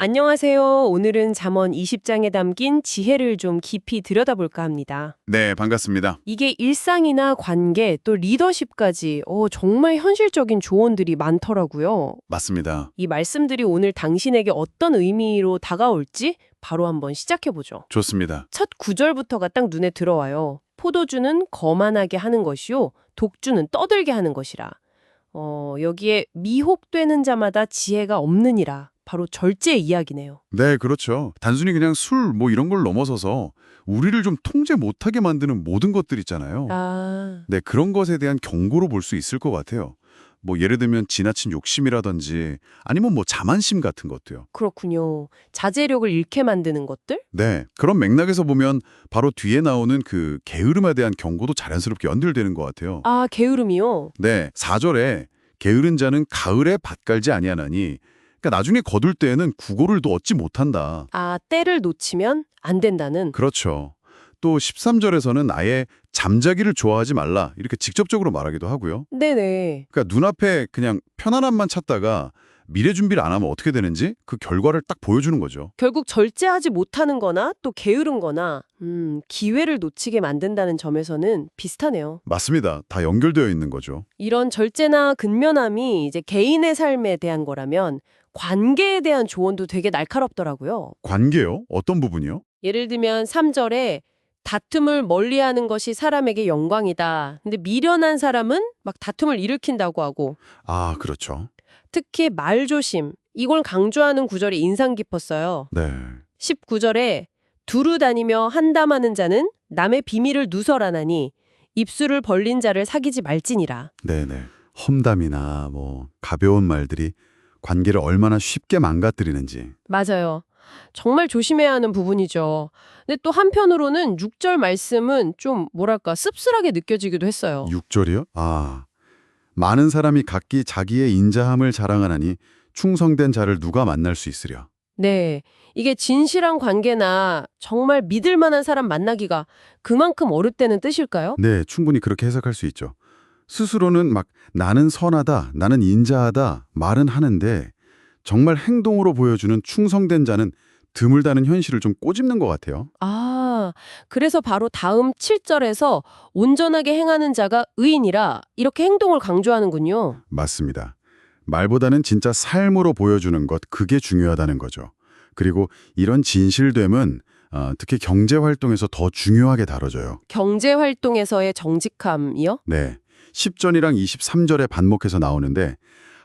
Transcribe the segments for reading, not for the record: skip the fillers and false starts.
안녕하세요. 오늘은 잠언 20장에 담긴 지혜를 좀 깊이 들여다볼까 합니다. 네, 반갑습니다. 이게 일상이나 관계 또 리더십까지 정말 현실적인 조언들이 많더라고요. 맞습니다. 이 말씀들이 오늘 당신에게 어떤 의미로 다가올지 바로 한번 시작해보죠. 좋습니다. 첫 구절부터가 딱 눈에 들어와요. 포도주는 거만하게 하는 것이요 독주는 떠들게 하는 것이라. 여기에 미혹되는 자마다 지혜가 없느니라. 바로 절제의 이야기네요. 네, 그렇죠. 단순히 그냥 술 이런 걸 넘어서서 우리를 좀 통제 못하게 만드는 모든 것들 있잖아요. 아, 네, 그런 것에 대한 경고로 볼 수 있을 것 같아요. 예를 들면 지나친 욕심이라든지 아니면 자만심 같은 것도요. 그렇군요. 자제력을 잃게 만드는 것들? 네, 그런 맥락에서 보면 바로 뒤에 나오는 그 게으름에 대한 경고도 자연스럽게 연결되는 것 같아요. 아, 게으름이요? 네, 4절에 게으른 자는 가을에 밭 갈지 아니하나니 그러니까 나중에 거둘 때에는 구고를 도 얻지 못한다. 아, 때를 놓치면 안 된다는? 그렇죠. 또 13절에서는 아예 잠자기를 좋아하지 말라 이렇게 직접적으로 말하기도 하고요. 네네. 그러니까 눈앞에 그냥 편안함만 찾다가 미래 준비를 안 하면 어떻게 되는지 그 결과를 딱 보여주는 거죠. 결국 절제하지 못하는 거나 또 게으른 거나 기회를 놓치게 만든다는 점에서는 비슷하네요. 맞습니다. 다 연결되어 있는 거죠. 이런 절제나 근면함이 이제 개인의 삶에 대한 거라면 관계에 대한 조언도 되게 날카롭더라고요. 관계요? 어떤 부분이요? 예를 들면 3절에 다툼을 멀리하는 것이 사람에게 영광이다. 근데 미련한 사람은 막 다툼을 일으킨다고 하고 아, 그렇죠. 특히 말조심 이걸 강조하는 구절이 인상 깊었어요. 네. 19절에 두루 다니며 한담하는 자는 남의 비밀을 누설하나니 입술을 벌린 자를 사귀지 말지니라. 네네. 험담이나 가벼운 말들이 관계를 얼마나 쉽게 망가뜨리는지. 맞아요. 정말 조심해야 하는 부분이죠. 근데 또 한편으로는 6절 말씀은 좀 뭐랄까 씁쓸하게 느껴지기도 했어요. 6절이요? 아, 많은 사람이 각기 자기의 인자함을 자랑하나니 충성된 자를 누가 만날 수 있으랴. 네. 이게 진실한 관계나 정말 믿을 만한 사람 만나기가 그만큼 어렵다는 뜻일까요? 네, 충분히 그렇게 해석할 수 있죠. 스스로는 나는 선하다, 나는 인자하다 말은 하는데 정말 행동으로 보여주는 충성된 자는 드물다는 현실을 좀 꼬집는 것 같아요. 아, 그래서 바로 다음 7절에서 온전하게 행하는 자가 의인이라 이렇게 행동을 강조하는군요. 맞습니다. 말보다는 진짜 삶으로 보여주는 것, 그게 중요하다는 거죠. 그리고 이런 진실됨은 특히 경제활동에서 더 중요하게 다뤄져요. 경제활동에서의 정직함이요? 네, 10절이랑 23절에 반복해서 나오는데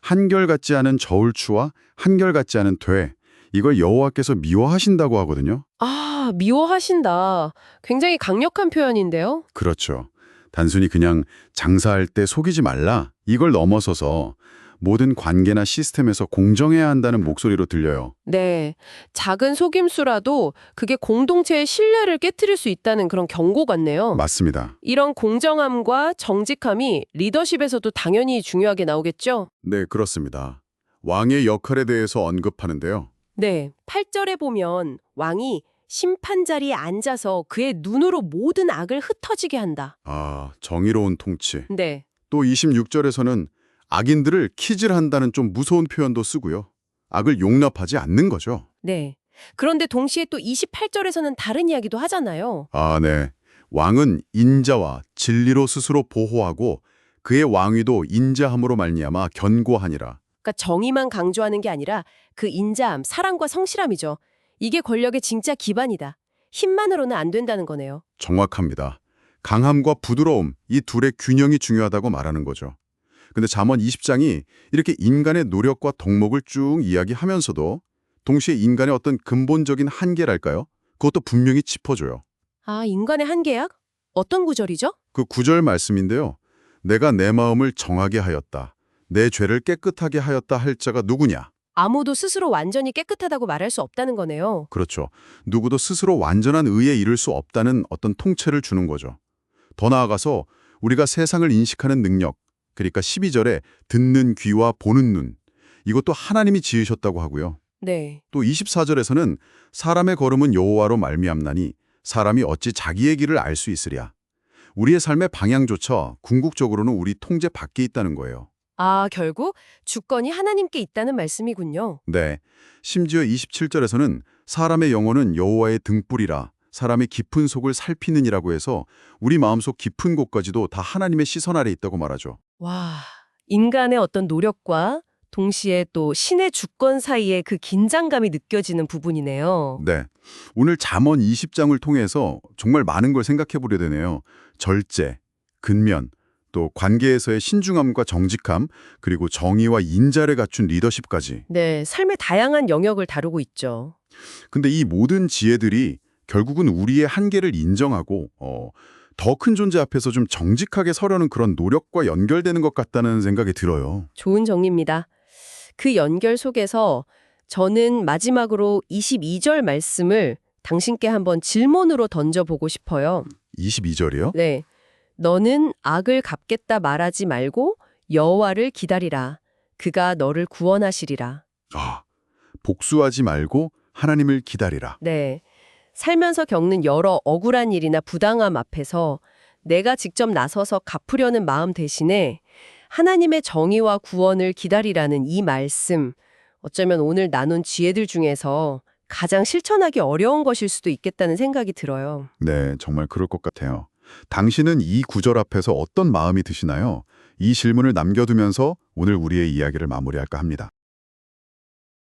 한결같지 않은 저울추와 한결같지 않은 돼, 이걸 여호와께서 미워하신다고 하거든요. 아, 미워하신다. 굉장히 강력한 표현인데요. 그렇죠. 단순히 그냥 장사할 때 속이지 말라, 이걸 넘어서서 모든 관계나 시스템에서 공정해야 한다는 목소리로 들려요. 네. 작은 속임수라도 그게 공동체의 신뢰를 깨트릴 수 있다는 그런 경고 같네요. 맞습니다. 이런 공정함과 정직함이 리더십에서도 당연히 중요하게 나오겠죠? 네, 그렇습니다. 왕의 역할에 대해서 언급하는데요. 네. 8절에 보면 왕이 심판 자리에 앉아서 그의 눈으로 모든 악을 흩어지게 한다. 아, 정의로운 통치. 네. 또 26절에서는 악인들을 키질한다는 좀 무서운 표현도 쓰고요. 악을 용납하지 않는 거죠. 네. 그런데 동시에 또 28절에서는 다른 이야기도 하잖아요. 아, 네. 왕은 인자와 진리로 스스로 보호하고 그의 왕위도 인자함으로 말미암아 견고하니라. 그러니까 정의만 강조하는 게 아니라 그 인자함, 사랑과 성실함이죠. 이게 권력의 진짜 기반이다. 힘만으로는 안 된다는 거네요. 정확합니다. 강함과 부드러움, 이 둘의 균형이 중요하다고 말하는 거죠. 근데 잠언 20장이 이렇게 인간의 노력과 덕목을 쭉 이야기하면서도 동시에 인간의 어떤 근본적인 한계랄까요? 그것도 분명히 짚어줘요. 아, 인간의 한계약? 어떤 구절이죠? 그 9절 말씀인데요. 내가 내 마음을 정하게 하였다. 내 죄를 깨끗하게 하였다 할 자가 누구냐? 아무도 스스로 완전히 깨끗하다고 말할 수 없다는 거네요. 그렇죠. 누구도 스스로 완전한 의에 이를 수 없다는 어떤 통째를 주는 거죠. 더 나아가서 우리가 세상을 인식하는 능력, 그러니까 12절에 듣는 귀와 보는 눈, 이것도 하나님이 지으셨다고 하고요. 네. 또 24절에서는 사람의 걸음은 여호와로 말미암나니 사람이 어찌 자기의 길을 알 수 있으랴. 우리의 삶의 방향조차 궁극적으로는 우리 통제 밖에 있다는 거예요. 아, 결국 주권이 하나님께 있다는 말씀이군요. 네. 심지어 27절에서는 사람의 영혼은 여호와의 등불이라 사람의 깊은 속을 살피느니라고 해서 우리 마음속 깊은 곳까지도 다 하나님의 시선 아래 있다고 말하죠. 와, 인간의 어떤 노력과 동시에 또 신의 주권 사이의 그 긴장감이 느껴지는 부분이네요. 네. 오늘 잠언 20장을 통해서 정말 많은 걸 생각해 보려 되네요. 절제, 근면, 또 관계에서의 신중함과 정직함, 그리고 정의와 인자를 갖춘 리더십까지. 네, 삶의 다양한 영역을 다루고 있죠. 근데 이 모든 지혜들이 결국은 우리의 한계를 인정하고 더 큰 존재 앞에서 좀 정직하게 서려는 그런 노력과 연결되는 것 같다는 생각이 들어요. 좋은 정리입니다. 그 연결 속에서 저는 마지막으로 22절 말씀을 당신께 한번 질문으로 던져보고 싶어요. 22절이요? 네. 너는 악을 갚겠다 말하지 말고 여호와를 기다리라. 그가 너를 구원하시리라. 아, 복수하지 말고 하나님을 기다리라. 네. 살면서 겪는 여러 억울한 일이나 부당함 앞에서 내가 직접 나서서 갚으려는 마음 대신에 하나님의 정의와 구원을 기다리라는 이 말씀, 어쩌면 오늘 나눈 지혜들 중에서 가장 실천하기 어려운 것일 수도 있겠다는 생각이 들어요. 네, 정말 그럴 것 같아요. 당신은 이 구절 앞에서 어떤 마음이 드시나요? 이 질문을 남겨두면서 오늘 우리의 이야기를 마무리할까 합니다.